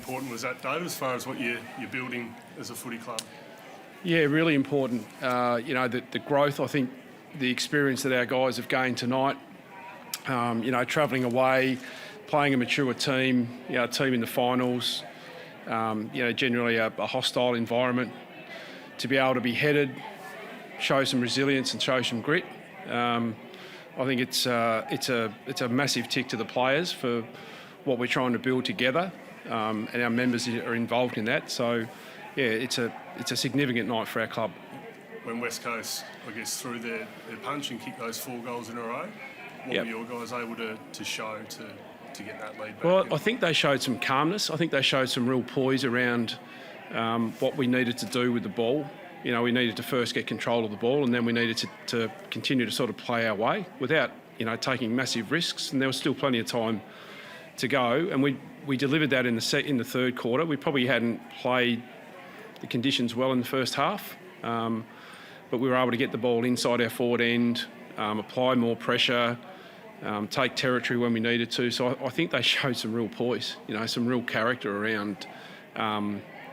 important was that, Dave, as far as what you're building as a footy club? Yeah, really important. The growth, I think, the experience that our guys have gained tonight, travelling away, playing a mature team, a team in the finals, generally a hostile environment, to be able to be headed, show some resilience and show some grit. I think it's a massive tick to the players for what we're trying to build together, and our members are involved in that. So, yeah, it's a significant night for our club. When West Coast, I guess, threw their punch and kicked those 4 goals in a row, what were your guys able to show to get that lead back? Well, I think they showed some calmness. I think they showed some real poise around what we needed to do with the ball. We needed to first get control of the ball, and then we needed to continue to sort of play our way without, taking massive risks. And there was still plenty of time to go, and we delivered that in the third quarter. We probably hadn't played the conditions well in the first half, but we were able to get the ball inside our forward end, apply more pressure, take territory when we needed to. So I think they showed some real poise, some real character around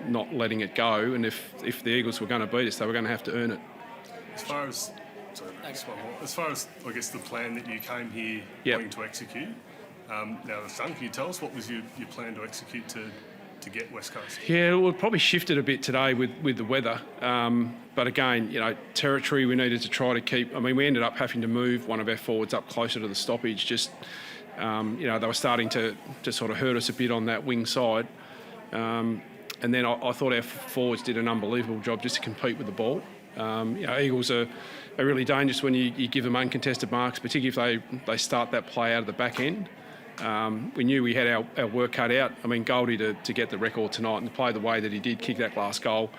not letting it go. And if the Eagles were going to beat us, they were going to have to earn it. As far as I guess the plan that you came here wanting to execute, now that's done, can you tell us what was your plan to execute to get West Coast? Yeah, well, it probably shifted a bit today with the weather. But again, territory we needed to try to keep. I mean, we ended up having to move one of our forwards up closer to the stoppage. Just, they were starting to sort of hurt us a bit on that wing side. And then I thought our forwards did an unbelievable job just to compete with the ball. Eagles are really dangerous when you give them uncontested marks, particularly if they start that play out of the back end. We knew we had our work cut out. I mean, Goldie to get the record tonight and to play the way that he did, kick that last goal,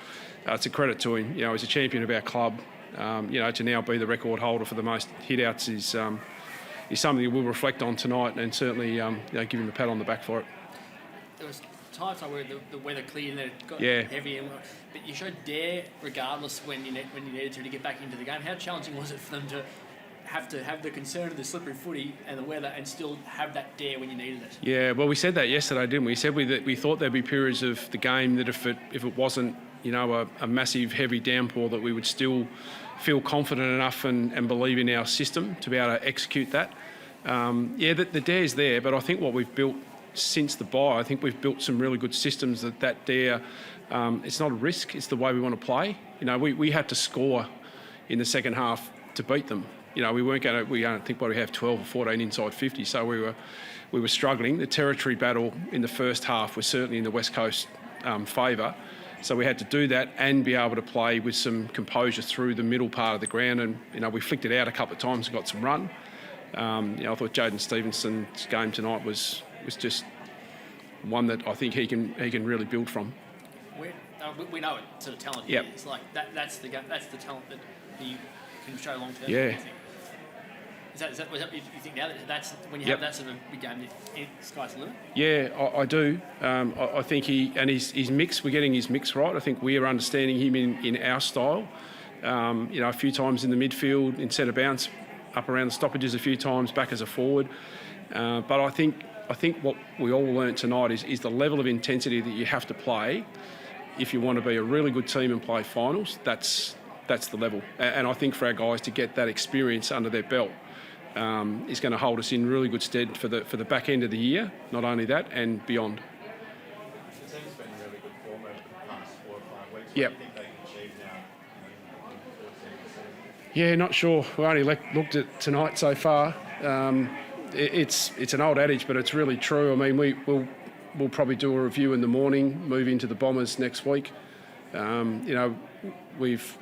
it's a credit to him. He's a champion of our club. To now be the record holder for the most hit-outs is something we'll reflect on tonight, and certainly give him a pat on the back for it. There was times where the weather cleared and it got heavy, but you showed dare regardless when you needed to get back into the game. How challenging was it for them to have the concern of the slippery footy and the weather and still have that dare when you needed it? Yeah, well, we said that yesterday, didn't we? We said that we thought there'd be periods of the game that if it wasn't a massive heavy downpour, that we would still feel confident enough and believe in our system to be able to execute that. The dare's there, but I think what we've built since the bye, I think we've built some really good systems that dare, it's not a risk, it's the way we want to play. We had to score in the second half to beat them. We don't think we have 12 or 14 inside 50, so we were struggling. The territory battle in the first half was certainly in the West Coast favour, so we had to do that and be able to play with some composure through the middle part of the ground, and we flicked it out a couple of times and got some run. I thought Jaden Stevenson's game tonight was just one that I think he can really build from. We know it sort of talent. Yep. It's like that's the talent that he can show long term. Yeah. Was that you think now that's when you have that sort of big game, sky's the limit? Yeah, I do. I think his mix, we're getting his mix right. I think we are understanding him in our style. A few times in the midfield, in centre bounce, up around the stoppages a few times, back as a forward. But I think what we all learnt tonight is the level of intensity that you have to play if you want to be a really good team and play finals. That's the level. And I think for our guys to get that experience under their belt is going to hold us in really good stead for the back end of the year, not only that, and beyond. The team's been in really good form over the past 4 or 5 weeks. Yep. What do you think they can achieve now towards the end of the season? Yeah, not sure. We only looked at tonight so far. It's an old adage, but it's really true. I mean, we'll probably do a review in the morning, move into the Bombers next week. We've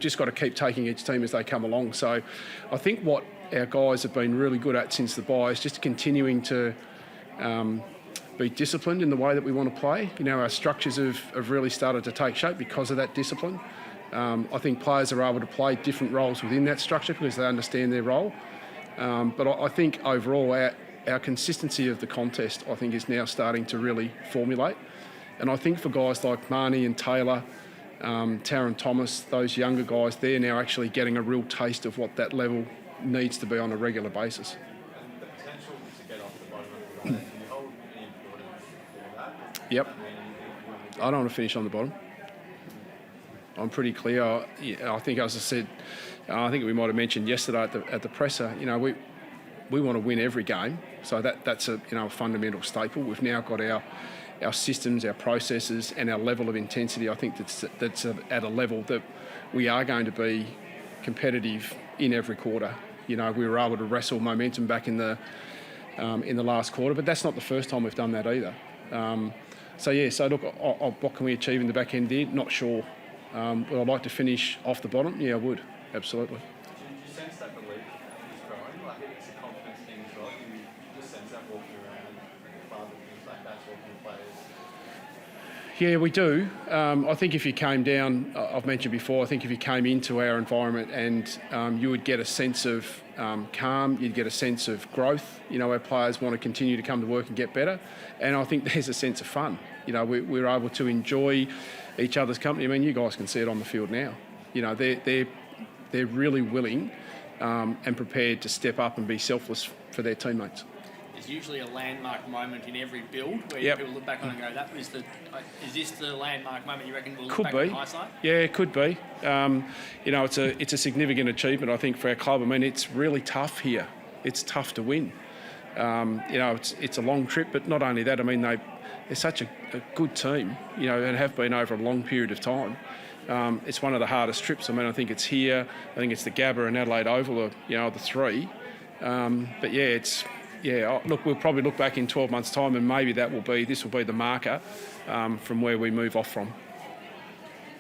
just got to keep taking each team as they come along. So I think what our guys have been really good at since the bye is just continuing to be disciplined in the way that we want to play. Our structures have really started to take shape because of that discipline. I think players are able to play different roles within that structure because they understand their role. But I think overall our consistency of the contest, I think, is now starting to really formulate. And I think for guys like Marnie and Taylor, Taron Thomas, those younger guys, they're now actually getting a real taste of what that level needs to be on a regular basis. And the potential to get off the bottom of the ladder, can you hold any importance for that? Yep. I don't want to finish on the bottom. I'm pretty clear. I think, as I said, I think we might have mentioned yesterday at the presser, we want to win every game. So that's a fundamental staple. We've now got our systems, our processes, and our level of intensity. I think that's at a level that we are going to be competitive in every quarter. We were able to wrestle momentum back in the last quarter, but that's not the first time we've done that either. So look, what can we achieve in the back end there? Not sure. Would I like to finish off the bottom? Yeah, I would. Absolutely. Do you sense that belief is growing? Like it's a confidence thing as well? You just sense that walking around, father, things like that, talking to players? Yeah, we do. I think if you came down, I've mentioned before, I think if you came into our environment and you would get a sense of calm, you'd get a sense of growth. Our players want to continue to come to work and get better. And I think there's a sense of fun. We're able to enjoy each other's company. I mean, you guys can see it on the field now. They're really willing and prepared to step up and be selfless for their teammates. There's usually a landmark moment in every build where people look back on and go, "That was the." Is this the landmark moment? You reckon we'll look back on hindsight? Yeah, it could be. It's a significant achievement, I think, for our club. I mean, it's really tough here. It's tough to win. It's a long trip, but not only that. I mean, they're such a good team, and have been over a long period of time. It's one of the hardest trips. I mean, I think it's here. I think it's the Gabba and Adelaide Oval, the three. But yeah, look, we'll probably look back in 12 months' time, and maybe this will be the marker from where we move off from.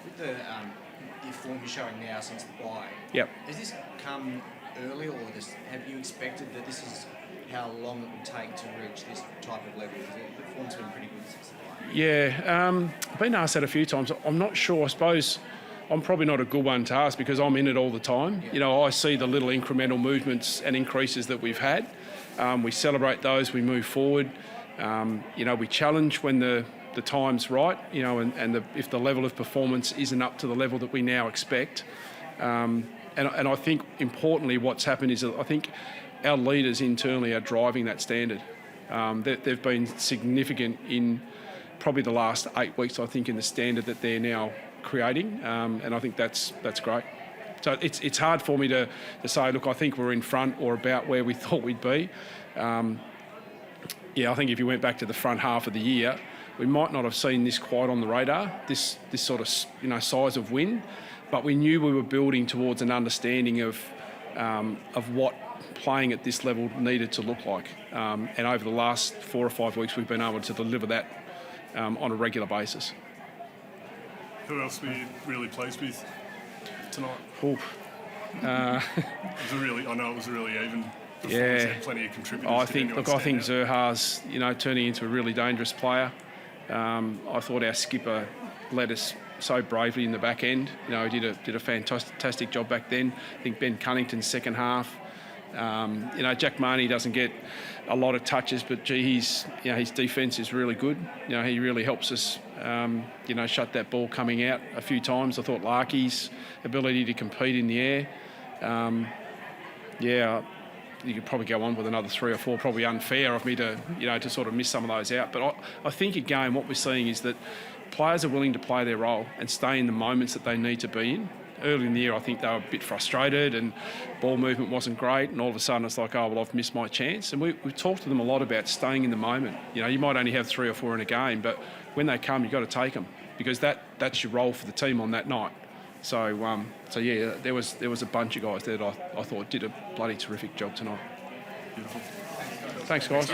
With the form you're showing now since the bye, yep. Has this come early, or have you expected that this is how long it would take to reach this type of level? The form's been pretty good since the bye. Yeah, I've been asked that a few times. I'm not sure. I suppose I'm probably not a good one to ask because I'm in it all the time. Yeah. I see the little incremental movements and increases that we've had. We celebrate those, we move forward. We challenge when the time's right, and if the level of performance isn't up to the level that we now expect. And I think, importantly, what's happened is I think our leaders internally are driving that standard. They've been significant in probably the last 8 weeks, I think, in the standard that they're now creating, and I think that's great. So it's hard for me to say, look, I think we're in front or about where we thought we'd be. I think if you went back to the front half of the year, we might not have seen this quite on the radar, this sort of size of win, but we knew we were building towards an understanding of what playing at this level needed to look like. And over the last 4 or 5 weeks, we've been able to deliver that on a regular basis. Who else were you really pleased with tonight? I know it was a really even performance. Yeah. Had plenty of contributors. I think Zerha's, turning into a really dangerous player. I thought our skipper led us so bravely in the back end. He did a fantastic job back then. I think Ben Cunnington's second half. Jack Marnie doesn't get a lot of touches, but his defence is really good. He really helps us, shut that ball coming out a few times. I thought Larkey's ability to compete in the air. You could probably go on with another 3 or 4. Probably unfair of me to sort of miss some of those out. But I think again, what we're seeing is that players are willing to play their role and stay in the moments that they need to be in. Early in the year, I think they were a bit frustrated and ball movement wasn't great, and all of a sudden it's like, oh, well, I've missed my chance. And we've talked to them a lot about staying in the moment. You might only have 3 or 4 in a game, but when they come, you've got to take them because that's your role for the team on that night. So there was a bunch of guys there that I thought did a bloody terrific job tonight. Beautiful. Thanks, guys.